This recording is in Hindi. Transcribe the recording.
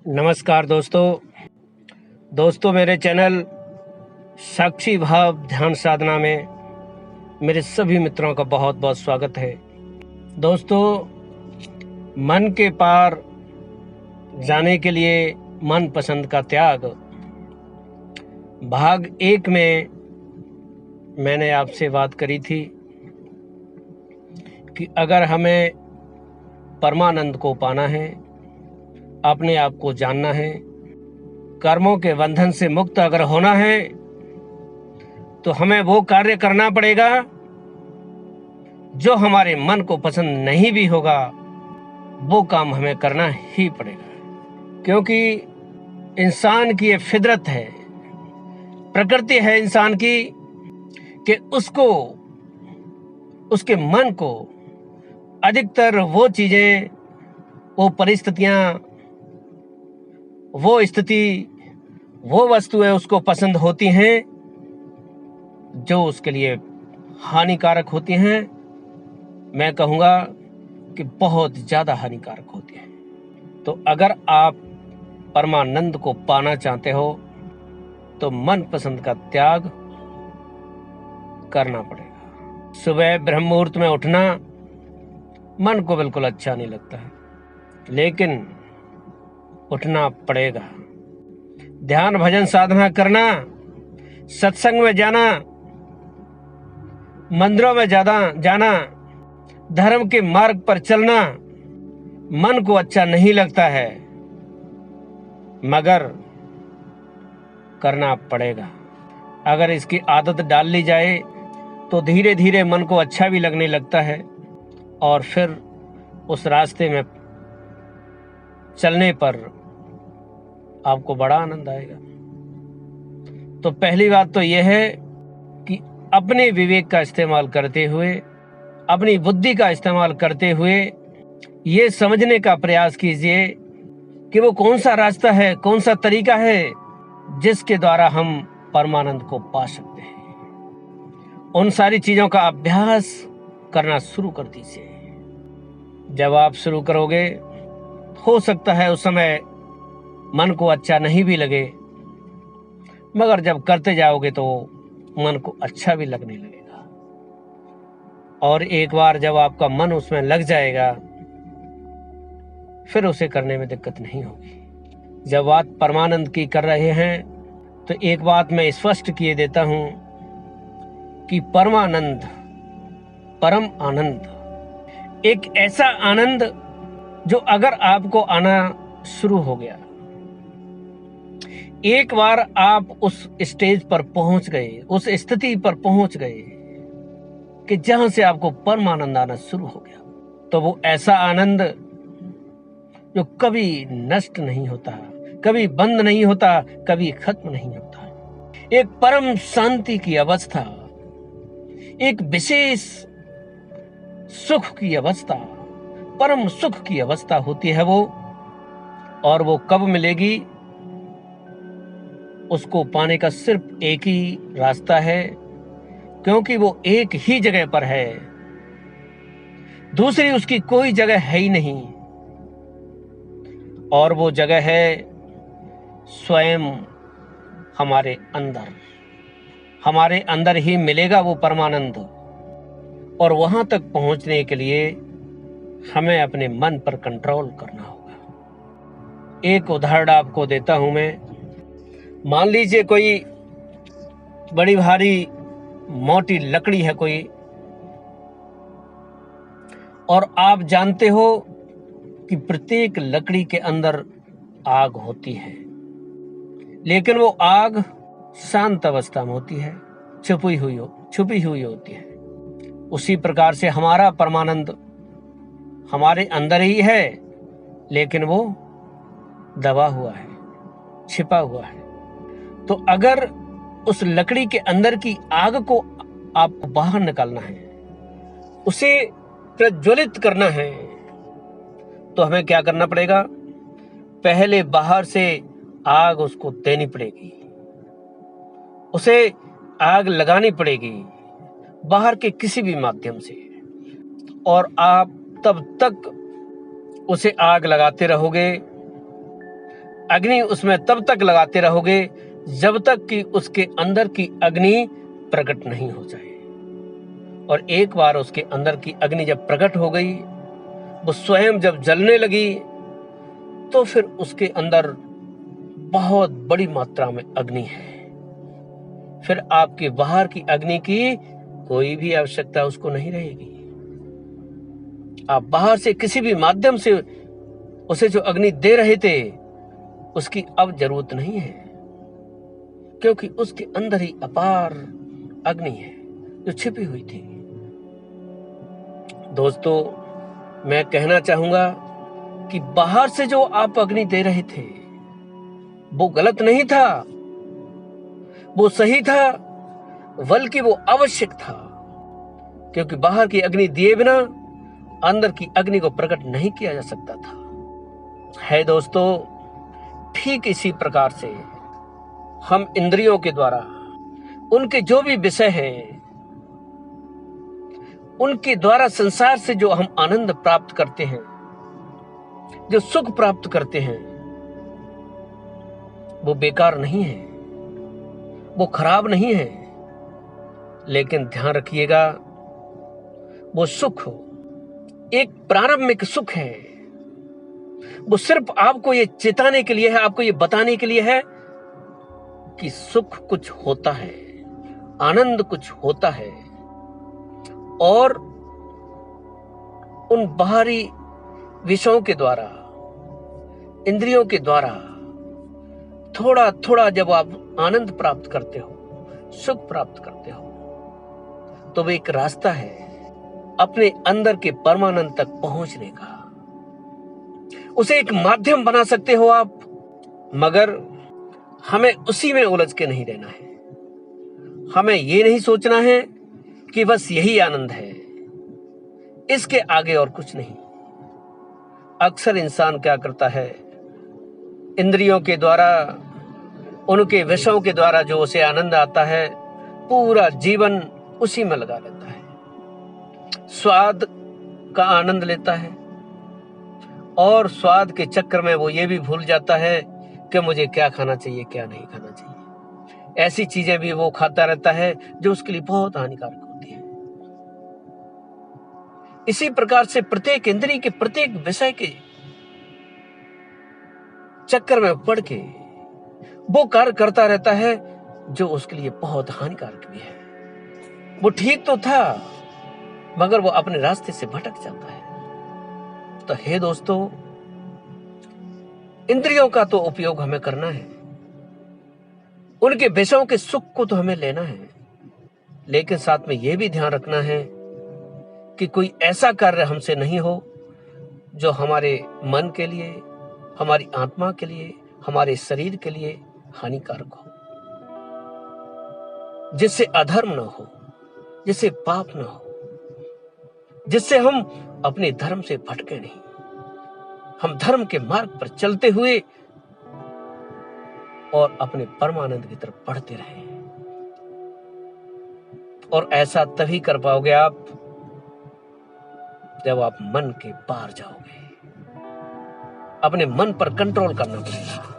नमस्कार दोस्तों मेरे चैनल साक्षी भाव ध्यान साधना में मेरे सभी मित्रों का बहुत बहुत स्वागत है। दोस्तों, मन के पार जाने के लिए मन पसंद का त्याग भाग 1 में मैंने आपसे बात करी थी कि अगर हमें परमानंद को पाना है, अपने आप को जानना है, कर्मों के बंधन से मुक्त अगर होना है तो हमें वो कार्य करना पड़ेगा जो हमारे मन को पसंद नहीं भी होगा, वो काम हमें करना ही पड़ेगा। क्योंकि इंसान की ये फितरत है, प्रकृति है इंसान की कि उसको, उसके मन को अधिकतर वो चीजें, वो परिस्थितियां, वो स्थिति, वो वस्तुएं उसको पसंद होती हैं जो उसके लिए हानिकारक होती हैं। मैं कहूँगा कि बहुत ज़्यादा हानिकारक होती हैं। तो अगर आप परमानंद को पाना चाहते हो तो मन पसंद का त्याग करना पड़ेगा। सुबह ब्रह्म मुहूर्त में उठना मन को बिल्कुल अच्छा नहीं लगता है, लेकिन उठना पड़ेगा। ध्यान भजन साधना करना, सत्संग में जाना, मंदिरों में जाना, धर्म के मार्ग पर चलना मन को अच्छा नहीं लगता है, मगर करना पड़ेगा। अगर इसकी आदत डाल ली जाए तो धीरे धीरे मन को अच्छा भी लगने लगता है और फिर उस रास्ते में चलने पर आपको बड़ा आनंद आएगा। तो पहली बात तो यह है कि अपने विवेक का इस्तेमाल करते हुए, अपनी बुद्धि का इस्तेमाल करते हुए ये समझने का प्रयास कीजिए कि वो कौन सा रास्ता है, कौन सा तरीका है जिसके द्वारा हम परमानंद को पा सकते हैं। उन सारी चीजों का अभ्यास करना शुरू कर दीजिए। जब आप शुरू करोगे, हो सकता है उस समय मन को अच्छा नहीं भी लगे, मगर जब करते जाओगे तो मन को अच्छा भी लगने लगेगा। और एक बार जब आपका मन उसमें लग जाएगा, फिर उसे करने में दिक्कत नहीं होगी। जब बात परमानंद की कर रहे हैं तो एक बात मैं स्पष्ट किए देता हूं कि परमानंद, परम आनंद एक ऐसा आनंद जो अगर आपको आना शुरू हो गया, एक बार आप उस स्टेज पर पहुंच गए, उस स्थिति पर पहुंच गए कि जहां से आपको परम आनंद आना शुरू हो गया, तो वो ऐसा आनंद जो कभी नष्ट नहीं होता, कभी बंद नहीं होता, कभी खत्म नहीं होता। एक परम शांति की अवस्था, एक विशेष सुख की अवस्था, परम सुख की अवस्था होती है वो। और वो कब मिलेगी, उसको पाने का सिर्फ एक ही रास्ता है, क्योंकि वो एक ही जगह पर है, दूसरी उसकी कोई जगह है ही नहीं। और वो जगह है स्वयं हमारे अंदर। हमारे अंदर ही मिलेगा वो परमानंद। और वहां तक पहुंचने के लिए हमें अपने मन पर कंट्रोल करना होगा। एक उदाहरण आपको देता हूं मैं। मान लीजिए कोई बड़ी भारी मोटी लकड़ी है कोई, और आप जानते हो कि प्रत्येक लकड़ी के अंदर आग होती है, लेकिन वो आग शांत अवस्था में होती है, छुपी हुई होती है। उसी प्रकार से हमारा परमानंद हमारे अंदर ही है, लेकिन वो दबा हुआ है, छिपा हुआ है। तो अगर उस लकड़ी के अंदर की आग को आपको बाहर निकालना है, उसे प्रज्वलित करना है, तो हमें क्या करना पड़ेगा? पहले बाहर से आग उसको देनी पड़ेगी, उसे आग लगानी पड़ेगी बाहर के किसी भी माध्यम से। और आप तब तक उसे आग लगाते रहोगे अग्नि उसमें तब तक लगाते रहोगे जब तक कि उसके अंदर की अग्नि प्रकट नहीं हो जाए। और एक बार उसके अंदर की अग्नि जब प्रकट हो गई, वो स्वयं जब जलने लगी, तो फिर उसके अंदर बहुत बड़ी मात्रा में अग्नि है। फिर आपके बाहर की अग्नि की कोई भी आवश्यकता उसको नहीं रहेगी। आप बाहर से किसी भी माध्यम से उसे जो अग्नि दे रहे थे, उसकी अब जरूरत नहीं है, क्योंकि उसके अंदर ही अपार अग्नि है जो छिपी हुई थी। दोस्तों, मैं कहना चाहूंगा कि बाहर से जो आप अग्नि दे रहे थे वो गलत नहीं था, वो सही था, बल्कि वो आवश्यक था, क्योंकि बाहर की अग्नि दिए बिना अंदर की अग्नि को प्रकट नहीं किया जा सकता था। है दोस्तों, ठीक इसी प्रकार से हम इंद्रियों के द्वारा उनके जो भी विषय हैं, उनके द्वारा संसार से जो हम आनंद प्राप्त करते हैं, जो सुख प्राप्त करते हैं, वो बेकार नहीं है, वो खराब नहीं है। लेकिन ध्यान रखिएगा, वो सुख एक प्रारंभिक सुख है। वो सिर्फ आपको ये चेताने के लिए है, आपको ये बताने के लिए है कि सुख कुछ होता है, आनंद कुछ होता है। और उन बाहरी विषयों के द्वारा, इंद्रियों के द्वारा थोड़ा थोड़ा जब आप आनंद प्राप्त करते हो, सुख प्राप्त करते हो, तो वो एक रास्ता है अपने अंदर के परमानंद तक पहुंचने का। उसे एक माध्यम बना सकते हो आप, मगर हमें उसी में उलझ के नहीं रहना है। हमें ये नहीं सोचना है कि बस यही आनंद है, इसके आगे और कुछ नहीं। अक्सर इंसान क्या करता है, इंद्रियों के द्वारा, उनके विषयों के द्वारा जो उसे आनंद आता है, पूरा जीवन उसी में लगा लेता है। स्वाद का आनंद लेता है और स्वाद के चक्कर में वो ये भी भूल जाता है कि मुझे क्या खाना चाहिए, क्या नहीं खाना चाहिए। ऐसी चीजें भी वो खाता रहता है जो उसके लिए बहुत हानिकारक होती है। इसी प्रकार से प्रत्येक इंद्रिय के प्रत्येक विषय के चक्कर में पड़ के वो कार्य करता रहता है जो उसके लिए बहुत हानिकारक भी है। वो ठीक तो था, मगर वो अपने रास्ते से भटक जाता है। तो हे दोस्तों, इंद्रियों का तो उपयोग हमें करना है, उनके विषयों के सुख को तो हमें लेना है, लेकिन साथ में यह भी ध्यान रखना है कि कोई ऐसा कार्य हमसे नहीं हो जो हमारे मन के लिए, हमारी आत्मा के लिए, हमारे शरीर के लिए हानिकारक हो, जिससे अधर्म न हो, जिससे पाप न हो, जिससे हम अपने धर्म से भटके नहीं, हम धर्म के मार्ग पर चलते हुए और अपने परमानंद की तरफ बढ़ते रहें। और ऐसा तभी कर पाओगे आप जब आप मन के पार जाओगे। अपने मन पर कंट्रोल करना पड़ेगा।